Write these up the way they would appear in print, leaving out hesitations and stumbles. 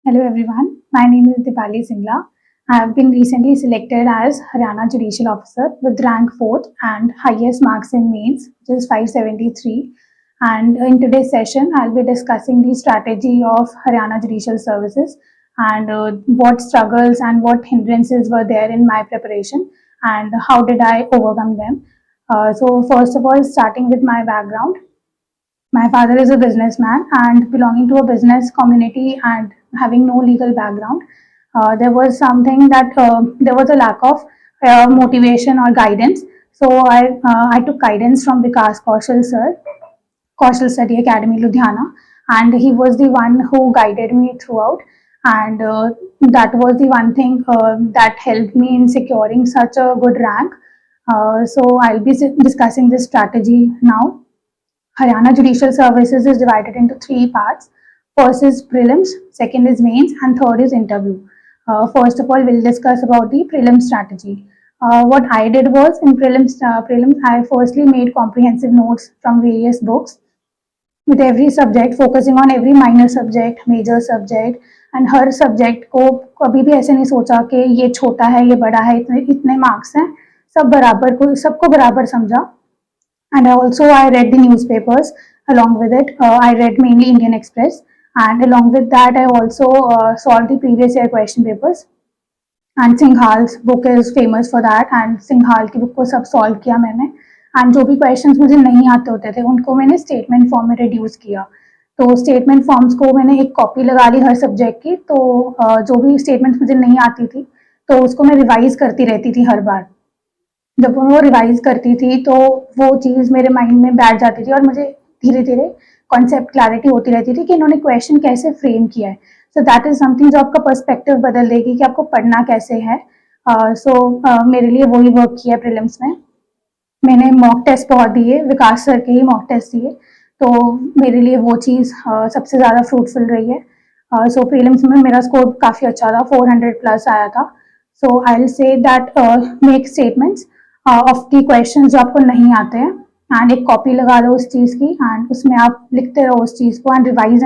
Hello everyone, my name is Dipali Singla. I have been recently selected as Haryana Judicial Officer with rank 4th and highest marks in mains, which is 573. And in today's session, I'll be discussing the strategy of Haryana Judicial Services and what struggles and what hindrances were there in my preparation and how did I overcome them. So first of all, starting with my background, my father is a businessman and belonging to a business community and having no legal background. There was something that there was a lack of motivation or guidance. So I took guidance from Vikas Kaushal sir, Kaushal Study Academy Ludhiana, and he was the one who guided me throughout. And that was the one thing that helped me in securing such a good rank. So I'll be discussing this strategy now. Haryana Judicial Services is divided into three parts. First is prelims, second is mains, and third is interview. First of all, we'll discuss about the prelim strategy. What I did was in prelims, I firstly made comprehensive notes from various books with every subject, focusing on every minor subject, major subject, and her subject को कभी भी ऐसे नहीं सोचा कि ये छोटा है, ये बड़ा है, इतने इतने मार्क्स हैं, सब बराबर को सबको बराबर समझा. And also I read the newspapers along with it. I read mainly Indian Express, and along with that I also solved the previous year question papers. And Singhal's book is famous for that, and Singhal की book को सब solve किया मैंने. And जो भी questions मुझे नहीं आते होते थे उनको मैंने statement form में reduce किया. तो statement forms को मैंने एक copy लगा ली हर subject की. तो जो भी statements मुझे नहीं आती थी तो उसको मैं revise करती रहती थी हर बार. जब वो रिवाइज करती थी तो वो चीज़ मेरे माइंड में बैठ जाती थी और मुझे धीरे धीरे कॉन्सेप्ट क्लैरिटी होती रहती थी कि इन्होंने क्वेश्चन कैसे फ्रेम किया है. सो दैट इज समथिंग जो आपका पर्सपेक्टिव बदल देगी कि आपको पढ़ना कैसे है. मेरे लिए वही वर्क किया प्रीलिम्स में. मैंने मॉक टेस्ट बहुत दिए, विकास सर के ही मॉक टेस्ट दिए, तो मेरे लिए वो चीज़ सबसे ज़्यादा फ्रूटफुल रही है. सो प्रीलिम्स में मेरा स्कोर काफ़ी अच्छा था, 400 प्लस आया था. So I will say that make statements of the question जो आपको नहीं आते हैं एंड एक कॉपी लगा दो उस चीज़ की एंड उसमें आप लिखते रहो उस चीज़ को and revise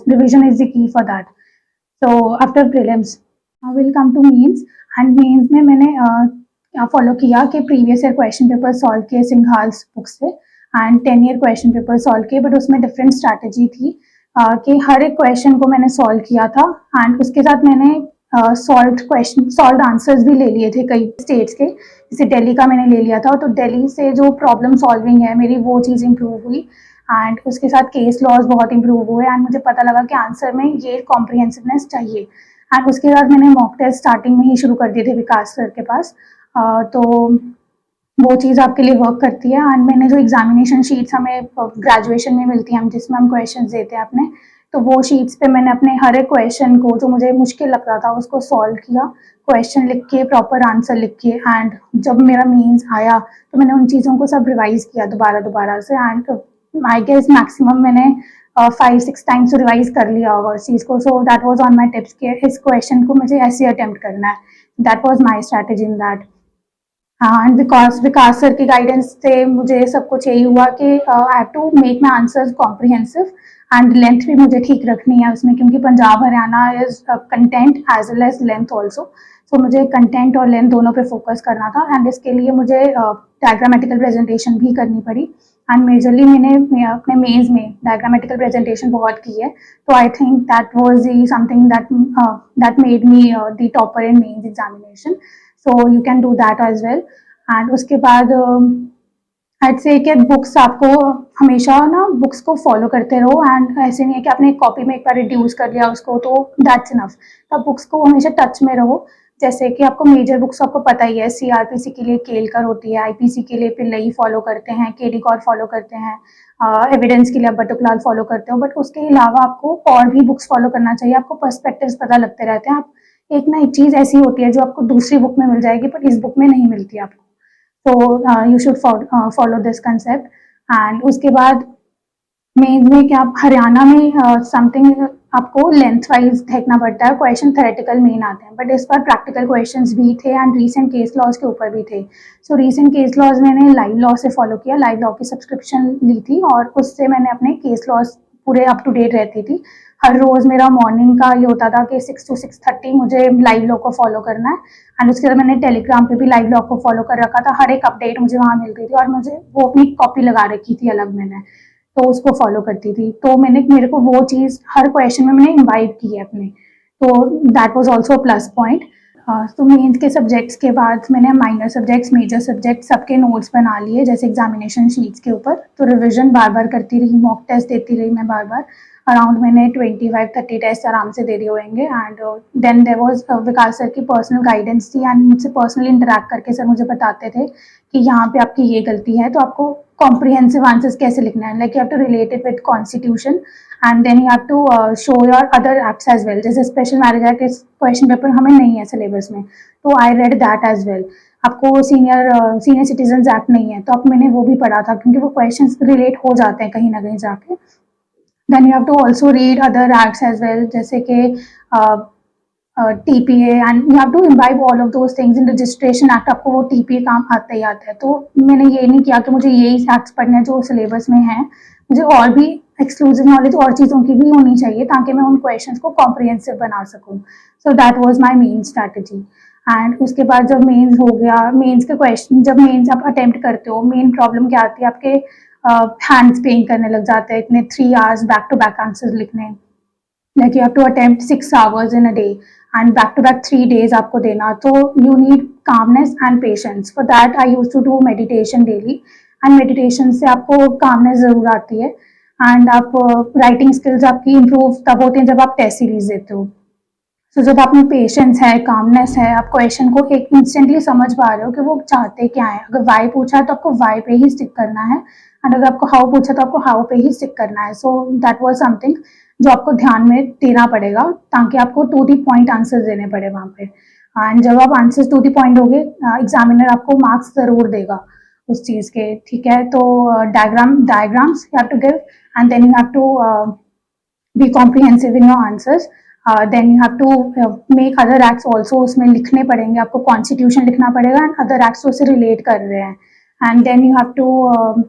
revision is the key for that. So after prelims will come to mains and mains में मैंने फॉलो किया कि previous year question paper solve किए सिंघाल्स बुक से and 10 year question paper solve किए, बट उसमें डिफरेंट स्ट्रैटेजी थी कि हर एक क्वेश्चन को मैंने सॉल्व किया था एंड उसके साथ मैंने सॉल्व आंसर्स भी ले लिए थे कई स्टेट्स के. जैसे दिल्ली का मैंने ले लिया था, तो दिल्ली से जो प्रॉब्लम सॉल्विंग है मेरी वो चीज़ इंप्रूव हुई एंड उसके साथ केस लॉज बहुत इंप्रूव हुए एंड मुझे पता लगा कि आंसर में ये कॉम्प्रिहेंसिवनेस चाहिए. एंड उसके बाद मैंने मॉक टेस्ट स्टार्टिंग में ही शुरू कर दिए थे विकास सर के पास. तो वो चीज़ आपके लिए वर्क करती है. एंड मैंने जो एग्जामिनेशन शीट्स हमें ग्रेजुएशन में मिलती हैं, हम जिसमें हम क्वेश्चन देते हैं अपने, तो वो शीट्स पे मैंने अपने हर एक क्वेश्चन को जो मुझे मुश्किल लगता था उसको सॉल्व किया, क्वेश्चन लिख के प्रॉपर आंसर लिख के. एंड जब मेरा मेंस आया तो मैंने उन चीज़ों को सब रिवाइज किया दोबारा से एंड आई गेस मैक्सिमम मैंने 5-6 टाइम्स रिवाइज कर लिया होगा उस चीज़ को. So that was on my tips कि इस क्वेश्चन को मुझे ऐसे अटेम्प्ट करना है. That was my strategy in that. And because Vikas sir की गाइडेंस से मुझे सब कुछ यही हुआ कि I have to make my answers comprehensive and length भी मुझे ठीक रखनी है उसमें, क्योंकि Punjab Haryana is content as well as length also. So मुझे कंटेंट और लेंथ दोनों पे फोकस करना था एंड इसके लिए मुझे डायग्रामेटिकल प्रेजेंटेशन भी करनी पड़ी. एंड मेजरली मैंने अपने मेंस में डायग्रामेटिकल प्रेजेंटेशन बहुत की है. तो I think that was the something that made me the topper in mains examination. So you can do that as well. And उसके बाद I'd say कि बुक्स आपको हमेशा ना बुक्स को फॉलो करते रहो एंड ऐसे नहीं है कि आपने एक कॉपी में एक बार रिड्यूस कर लिया उसको तो दैट्स इनफ. तो बुक्स को हमेशा टच में रहो. जैसे कि आपको मेजर बुक्स आपको पता ही है, सीआरपीसी के लिए केलकर होती है, आईपीसी के लिए पिल्लई फॉलो करते हैं, केडी कौर फॉलो करते हैं, एविडेंस के लिए आप बटुकलाल फॉलो करते हो. बट उसके अलावा आपको और भी बुक्स फॉलो करना चाहिए. आपको पर्सपेक्टिव्स पता लगते रहते हैं. आप एक ना एक चीज़ ऐसी होती है जो आपको दूसरी बुक में मिल जाएगी बट इस बुक में नहीं मिलती आपको. तो you should follow this concept. And उसके बाद मेंस में क्या हरियाणा में समथिंग आपको लेंथ वाइज देखना पड़ता है. क्वेश्चन थेरेटिकल मेन आते हैं बट इस बार प्रैक्टिकल क्वेश्चंस भी थे एंड रीसेंट केस लॉज के ऊपर भी थे. सो रीसेंट केस लॉज मैंने लाइव लॉ से फॉलो किया, लाइव लॉ की सब्सक्रिप्शन ली थी और उससे मैंने अपने केस लॉज पूरे अप टू डेट रहती थी. हर रोज़ मेरा मॉर्निंग का ये होता था कि 6 to 6:30 मुझे लाइव लॉग को फॉलो करना है। एंड उसके बाद मैंने टेलीग्राम पे भी लाइव लॉग को फॉलो कर रखा था, हर एक अपडेट मुझे वहाँ मिल रही थी और मुझे वो अपनी कॉपी लगा रखी थी अलग मैंने, तो उसको फॉलो करती थी। तो मेरे को वो चीज़ हर क्वेश्चन में मैंने इम्बाइब की है अपने, तो that was also plus point. तो मेंस के सब्जेक्ट्स के बाद मैंने माइनर सब्जेक्ट्स, मेजर सब्जेक्ट्स सबके नोट्स बना लिए जैसे एग्जामिनेशन शीट्स के ऊपर। तो रिवीजन बार बार करती रही, मॉक टेस्ट देती रही मैं बार बार। अराउंड मैंने 25-30 टेस्ट आराम से दे दिए होंगे। And then there was Vikas sir की पर्सनल गाइडेंस थी एंड मुझसे पर्सनली इंटरेक्ट करके सर मुझे बताते थे कि यहाँ पे आपकी ये गलती है, तो आपको कॉम्प्रिहेंसिव आंसर्स कैसे लिखना है, like you have to relate it with constitution and then you have to show your other acts as well. जैसे स्पेशल मैरिज एक्ट इस क्वेश्चन पेपर हमें नहीं है सिलेबस में, तो I read that as well. आपको सीनियर सिटीजन एक्ट नहीं है, तो अब मैंने वो भी पढ़ा था क्योंकि वो क्वेश्चंस रिलेट हो जाते हैं कहीं ना कहीं जाके। Then you have to also read other acts as well, जैसे कि TPA, and you have to imbibe all of those things in registration act. आपको वो TPA काम आता ही आता है। तो मैंने ये नहीं किया कि मुझे यही एक्ट्स पढ़ने हैं जो सिलेबस में हैं, मुझे और भी एक्सक्लूसिव नॉलेज और चीज़ों की भी होनी चाहिए ताकि मैं उन क्वेश्चंस को कॉम्प्रिहेंसिव बना सकूं। सो that was my main strategy. And उसके बाद जब मेंस हो गया, मेंस के क्वेश्चन जब मेंस आप अटेम्प्ट करते हो, मेन प्रॉब्लम क्या आती है, आपके हैंड्स पेन करने लग जाते हैं इतने 3 hours back to back answers लिखने। Like you have to attempt 6 hours in a day and back to back 3 days आपको देना, तो you need calmness and patience. For that I use to do meditation daily, and meditation से आपको calmness ज़रूर आती है and आप writing skills आपकी इम्प्रूव तब होती हैं जब आप टेस्ट सीरीज देते हो। तो जब आप में पेशेंस है, कामनेस है, आप क्वेश्चन को एक इंस्टेंटली समझ पा रहे हो कि वो चाहते क्या है। अगर वाई पूछा है तो आपको वाई पे ही स्टिक करना है, एंड अगर आपको हाउ पूछा तो आपको हाउ पे ही स्टिक करना है। सो दैट वाज समथिंग जो आपको ध्यान में देना पड़ेगा ताकि आपको टू दी पॉइंट आंसर देने पड़े वहाँ पे। एंड जब आप आंसर्स टू दी पॉइंट होगे, एग्जामिनर आपको मार्क्स ज़रूर देगा उस चीज़ के, ठीक है। तो diagrams you have to give and then you have to be comprehensive in your answers. Then you have to make other acts also, उसमें लिखने पड़ेंगे आपको, कॉन्स्टिट्यूशन लिखना पड़ेगा एंड अदर एक्ट्स उससे रिलेट कर रहे हैं। And then you have to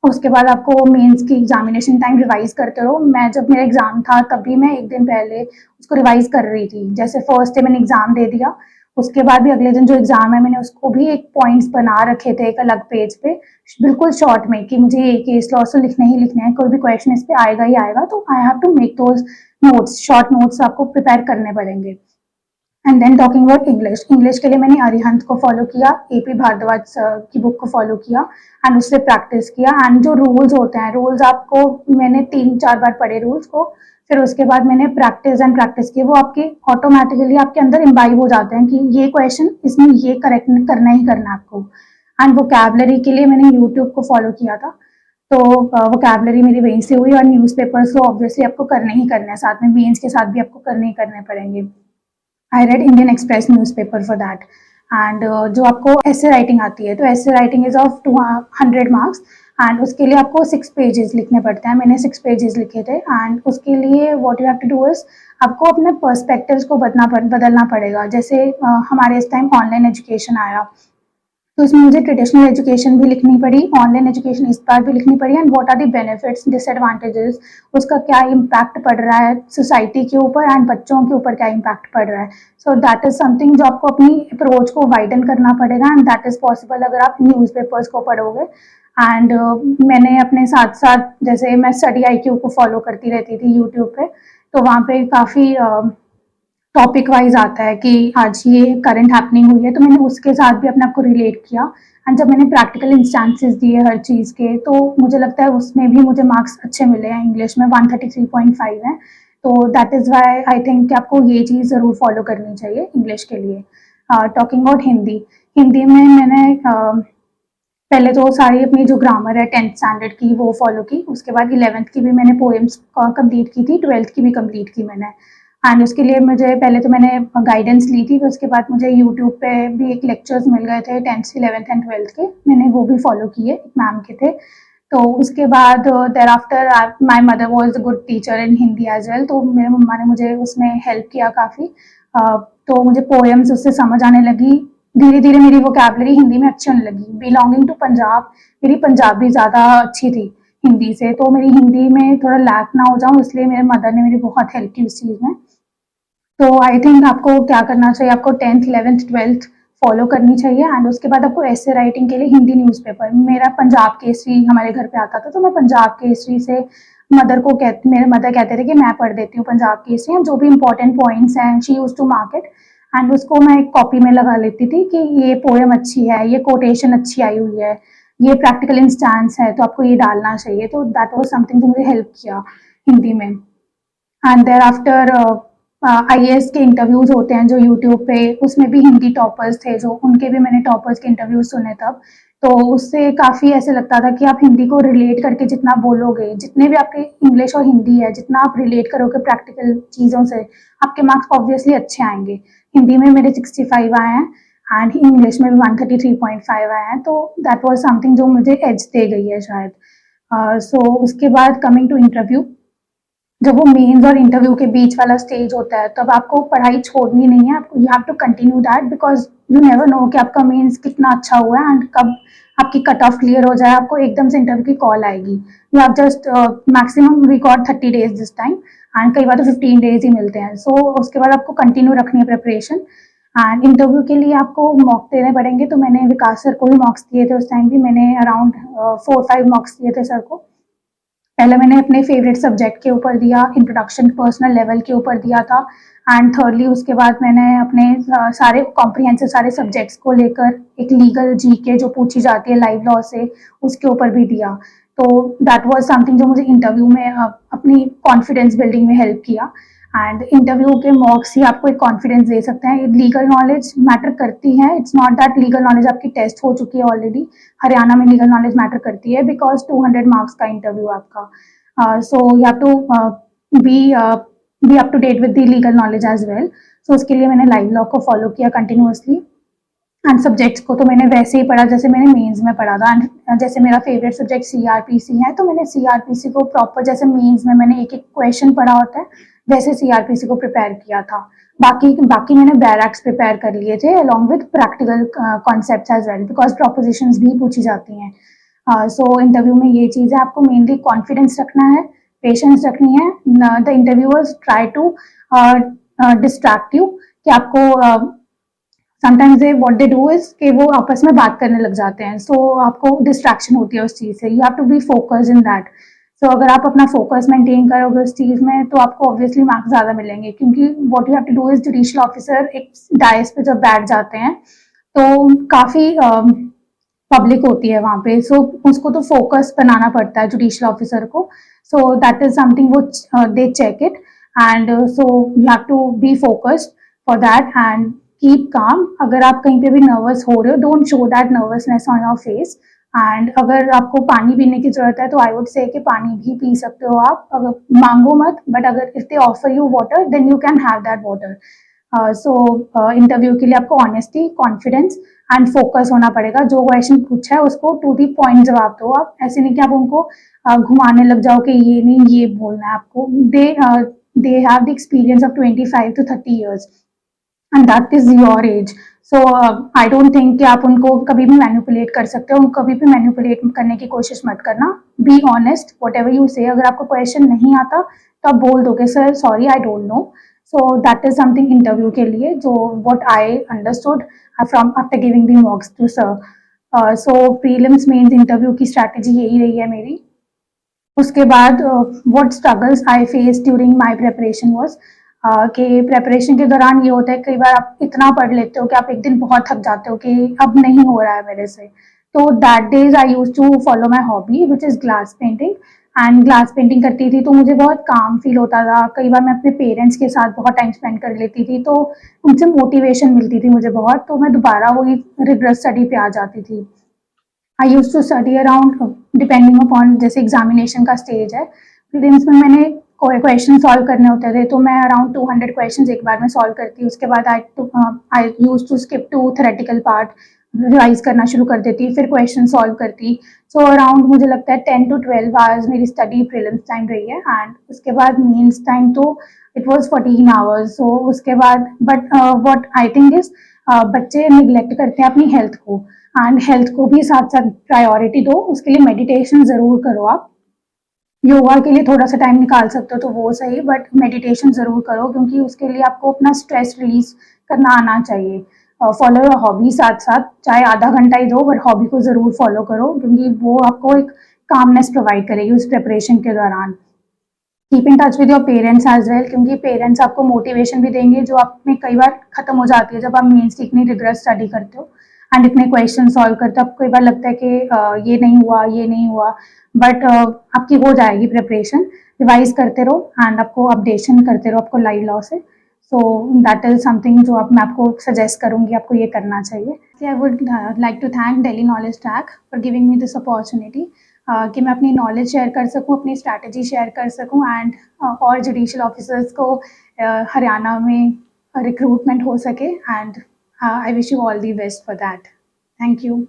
उसके बाद आपको मेंस की एग्जामिनेशन टाइम रिवाइज करते रहो। मैं जब मेरा एग्जाम था तभी मैं एक दिन पहले उसको रिवाइज कर रही थी। जैसे फर्स्ट डे मैंने एग्जाम दे दिया, उसके बाद भी अगले दिन जो एग्जाम है मैंने उसको भी एक पॉइंट्स बना रखे थे एक अलग पेज पे, बिल्कुल शॉर्ट में, कि मुझे ये केस लॉ से लिखने ही लिखने हैं, कोई भी क्वेश्चन इस पे आएगा ही आएगा, तो I have to make those notes, short notes आपको प्रिपेयर करने पड़ेंगे। And then talking about English, English के लिए मैंने अरिहंत को फॉलो किया, AP भारद्वाज की बुक को फॉलो किया एंड उससे प्रैक्टिस किया। एंड जो रूल्स होते हैं, रूल्स आपको मैंने 3-4 बार पढ़े रूल्स को, फिर उसके बाद मैंने प्रैक्टिस की, वो आपके ऑटोमेटिकली आपके अंदर इम्बाइब हो जाते हैं कि ये क्वेश्चन इसमें ये करेक्ट करना ही करना है आपको। एंड वोकैबलरी के लिए मैंने यूट्यूब को फॉलो किया था, तो वोकैबलरी मेरी वहीं से हुई। और न्यूज़पेपर्स तो ऑब्वियसली आपको करने ही करने हैं, साथ में मेंस के साथ भी आपको करने ही करने पड़ेंगे। I read Indian express newspaper for that. And जो आपको ऐसे राइटिंग आती है, तो ऐसे writing is of 200 marks and उसके लिए आपको 6 पेजेस लिखने पड़ते हैं। मैंने 6 पेजेस लिखे थे एंड उसके लिए what you have to do is आपको अपने पर्सपेक्टिव्स को बदलना पड़ेगा। जैसे हमारे इस टाइम ऑनलाइन एजुकेशन आया, तो इसमें मुझे ट्रेडिशनल एजुकेशन भी लिखनी पड़ी, ऑनलाइन एजुकेशन इस बार भी लिखनी पड़ी, and what are the benefits, disadvantages, उसका क्या इम्पैक्ट पड़ रहा है सोसाइटी के ऊपर एंड बच्चों के ऊपर क्या इम्पैक्ट पड़ रहा है। सो दैट इज समथिंग जो आपको अपनी अप्रोच को वाइडन करना पड़ेगा एंड दैट इज पॉसिबल अगर आप न्यूज़पेपर्स को पढ़ोगे। एंड मैंने अपने साथ साथ, जैसे मैं स्टडी IQ को फॉलो करती रहती थी यूट्यूब पे, तो वहाँ पे काफ़ी टॉपिक वाइज आता है कि आज ये करंट हैपनिंग हुई है, तो मैंने उसके साथ भी अपने आप को रिलेट किया। एंड जब मैंने प्रैक्टिकल इंस्टेंसेस दिए हर चीज़ के, तो मुझे लगता है उसमें भी मुझे मार्क्स अच्छे मिले हैं। इंग्लिश में 133.5 है, तो that is why I think कि आपको ये चीज़ ज़रूर फॉलो करनी चाहिए इंग्लिश के लिए। टॉकिंग अबाउट हिंदी, हिंदी में मैंने पहले तो सारी अपनी जो ग्रामर है 10th स्टैंडर्ड की वो फॉलो की, उसके बाद 11th की भी मैंने पोएम्स कंप्लीट की थी, 12th की भी कंप्लीट की मैंने। एंड उसके लिए मुझे पहले तो मैंने गाइडेंस ली थी, फिर उसके बाद मुझे यूट्यूब पे भी एक लेक्चर्स मिल गए थे 10th 11th एंड 12th के, मैंने वो भी फॉलो किए, एक मैम के थे। तो उसके बाद there after my mother was a good teacher in Hindi as well, तो मेरे मम्मा ने मुझे उसमें हेल्प किया काफ़ी। तो मुझे पोएम्स उससे समझ आने लगी, धीरे धीरे मेरी वोकैबलरी हिंदी में अच्छी होने लगी। बिलोंगिंग टू पंजाब, मेरी पंजाबी ज़्यादा अच्छी थी हिंदी से, तो मेरी हिंदी में थोड़ा लैक ना हो जाऊँ इसलिए मेरे मदर ने मेरी बहुत हेल्प की उस चीज़ में। तो आई थिंक आपको क्या करना चाहिए, आपको 10th 11th 12th फॉलो करनी चाहिए एंड उसके बाद आपको ऐसे राइटिंग के लिए हिंदी न्यूज़पेपर, मेरा पंजाब केसरी हमारे घर पे आता था, तो मैं पंजाब केसरी से मेरे मदर कहते थे कि मैं पढ़ देती हूँ पंजाब केसरी, जो भी इंपॉर्टेंट पॉइंट्स हैं she used to mark it and उसको मैं एक कॉपी में लगा लेती थी कि ये पोएम अच्छी है, ये कोटेशन अच्छी आई हुई है, ये प्रैक्टिकल इंस्टांस है तो आपको ये डालना चाहिए। तो दैट वाज समथिंग जो मुझे हेल्प किया हिंदी में। एंड देयर आफ्टर आईएएस के इंटरव्यूज होते हैं जो यूट्यूब पे, उसमें भी हिंदी टॉपर्स थे जो, उनके भी मैंने टॉपर्स के इंटरव्यूज सुने तब। तो उससे काफ़ी ऐसे लगता था कि आप हिंदी को रिलेट करके जितना बोलोगे, जितने भी आपके इंग्लिश और हिंदी है, जितना आप रिलेट करोगे प्रैक्टिकल चीज़ों से, आपके मार्क्स ऑब्वियसली अच्छे आएंगे। हिंदी में मेरे 65 आए हैं एंड इंग्लिश में भी 133.5 आए हैं, तो दैट वाज समथिंग जो मुझे एज दे गई है शायद। सो उसके बाद कमिंग टू इंटरव्यू, जब वो मेंस और इंटरव्यू के बीच वाला स्टेज होता है तब आपको पढ़ाई छोड़नी नहीं है, आपको you have to continue that because you never know कि आपका मेंस कितना अच्छा हुआ है एंड कब आपकी कट ऑफ क्लियर हो जाए, आपको एकदम से इंटरव्यू की कॉल आएगी। You have just maximum record 30 days this time and कई बार तो 15 डेज ही मिलते हैं। सो उसके बाद आपको कंटिन्यू रखनी है प्रिपरेशन एंड इंटरव्यू के लिए आपको मॉक देने पड़ेंगे। तो मैंने विकास सर को भी मॉक्स दिए थे, उस टाइम भी मैंने अराउंड 4-5 मॉक्स दिए थे सर को। पहले मैंने अपने फेवरेट सब्जेक्ट के ऊपर दिया, इंट्रोडक्शन पर्सनल लेवल के ऊपर दिया था एंड थर्डली उसके बाद मैंने अपने सारे कॉम्प्रिहेंसिव सारे सब्जेक्ट्स को लेकर एक लीगल जीके जो पूछी जाती है लाइव लॉ से, उसके ऊपर भी दिया। तो दैट वाज समथिंग जो मुझे इंटरव्यू में अपनी कॉन्फिडेंस बिल्डिंग में हेल्प किया एंड इंटरव्यू के मॉक्स ही आपको एक कॉन्फिडेंस दे सकते हैं। लीगल नॉलेज मैटर करती है, it's not that legal knowledge आपकी टेस्ट हो चुकी है ऑलरेडी। हरियाणा में लीगल नॉलेज मैटर करती है बिकॉज 200 मार्क्स का इंटरव्यू आपका, so you have to be up to date with the legal knowledge as well. So उसके लिए मैंने लाइव लॉ को फॉलो किया कंटिन्यूअसली एंड सब्जेक्ट्स को तो मैंने वैसे ही पढ़ा जैसे मैंने मेंस में पढ़ा था। एंड जैसे मेरा फेवरेट सब्जेक्ट सीआरपीसी है तो मैंने सीआरपीसी को प्रॉपर जैसे मेंस में मैंने एक एक क्वेश्चन पढ़ा होता है वैसे सीआरपीसी को प्रिपेयर किया था। बाकी मैंने बैरक्स प्रिपेयर कर लिए थे along with practical concepts as well because propositions भी पूछी जाती हैं। सो इंटरव्यू में ये चीज़ है, आपको मेनली कॉन्फिडेंस रखना है, पेशेंस रखनी है। The interviewers try to distract you कि आपको sometimes they what they do is कि वो आपस में बात करने लग जाते हैं, सो आपको डिस्ट्रैक्शन होती है उस चीज़ से। You have to be focus in that. So अगर आप अपना फोकस मेंटेन करोगे उस चीज़ में तो आपको ऑब्वियसली मार्क्स ज़्यादा मिलेंगे, क्योंकि what you have to do is judicial officer एक डायस पे जब बैठ जाते हैं तो काफ़ी पब्लिक होती है वहाँ पे, सो उसको तो फोकस बनाना पड़ता है जुडिशियल ऑफिसर को। सो दैट इज समथिंग वो they check it and so you have to be focused for that and keep calm. अगर आप कहीं पे भी नर्वस हो रहे हो, don't show that nervousness on your face and अगर आपको पानी पीने की जरूरत है तो आई वुड से कि पानी भी पी सकते हो आप, अगर मांगो मत, बट अगर if they offer you water then you can have that water. So interview के लिए आपको ऑनेस्टी, कॉन्फिडेंस एंड फोकस होना पड़ेगा। जो क्वेश्चन पूछा है उसको टू दी पॉइंट जवाब दो आप, ऐसे नहीं कि आप उनको घुमाने लग जाओ कि ये नहीं ये बोलना है आपको। They have the experience of 25 to 30 years and that is your age. So I don't think कि आप उनको कभी भी मैनिपुलेट कर सकते हो, कभी भी मैनिपुलेट करने की कोशिश मत करना। Be honest what ever you से। अगर आपको क्वेश्चन नहीं आता तो आप बोल दोगे sir sorry I don't know. So that is something interview के लिए जो what I understood from after giving the mocks to sir. So prelims mains interview की स्ट्रैटेजी यही रही है मेरी। उसके बाद what struggles I face during my preparation was कि प्रेपरेशन के दौरान ये होता है कई बार आप इतना पढ़ लेते हो कि आप एक दिन बहुत थक जाते हो कि अब नहीं हो रहा है मेरे से। तो that days I use to follow my hobby which is glass painting and glass painting करती थी तो मुझे बहुत काम फील होता था। कई बार मैं अपने पेरेंट्स के साथ बहुत टाइम स्पेंड कर लेती थी तो उनसे मोटिवेशन मिलती थी मुझे बहुत, तो मैं दोबारा वही रिग्रेस स्टडी पे आ जाती थी। I use to study around depending upon जैसे एग्जामिनेशन का स्टेज है। प्रीलिम्स में मैंने कोई क्वेश्चन सॉल्व करने होते थे तो मैं अराउंड 200 क्वेश्चन एक बार में सॉल्व करती। उसके बाद I use to skip to theoretical part, revise करना शुरू कर देती, फिर क्वेश्चन सॉल्व करती। सो अराउंड मुझे लगता है 10 to 12 आवर्स मेरी स्टडी प्रीलिम्स टाइम रही है एंड उसके बाद मेंस टाइम तो इट वाज 14 आवर्स। सो उसके बाद but what I think is बच्चे निगलेक्ट करते हैं अपनी हेल्थ को एंड हेल्थ को भी साथ साथ प्रायोरिटी दो। उसके लिए मेडिटेशन ज़रूर करो आप। योगा के लिए थोड़ा सा टाइम निकाल सकते हो तो वो सही, बट मेडिटेशन ज़रूर करो, क्योंकि उसके लिए आपको अपना स्ट्रेस रिलीज करना आना चाहिए। फॉलो योर हॉबी, साथ साथ चाहे आधा घंटा ही दो, बट हॉबी को ज़रूर फॉलो करो, क्योंकि वो आपको एक कामनेस प्रोवाइड करेगी उस प्रिपरेशन के दौरान। Keep in touch with your parents as well, क्योंकि पेरेंट्स आपको मोटिवेशन भी देंगे, जो आप में कई बार खत्म हो जाती है जब आप मेंस की इतनी रिगरस स्टडी करते हो एंड इतने क्वेश्चन सॉल्व करते हो। आपको कई बार लगता है कि ये नहीं हुआ, ये नहीं हुआ, बट आपकी हो जाएगी प्रिपरेशन। रिवाइज करते रहो एंड आपको अपडेशन करते रहो आपको लाइव लॉ से। सो दैट इज समथिंग जो मैं आपको सजेस्ट करूंगी, आपको ये करना चाहिए। I would like to thank Delhi Knowledge Track for giving me this opportunity, कि मैं अपनी नॉलेज शेयर कर सकूँ, अपनी स्ट्रैटेजी शेयर कर सकूँ, एंड और जुडिशियल ऑफिसर्स को हरियाणा में रिक्रूटमेंट हो सके, and I wish you all the best for that. Thank you.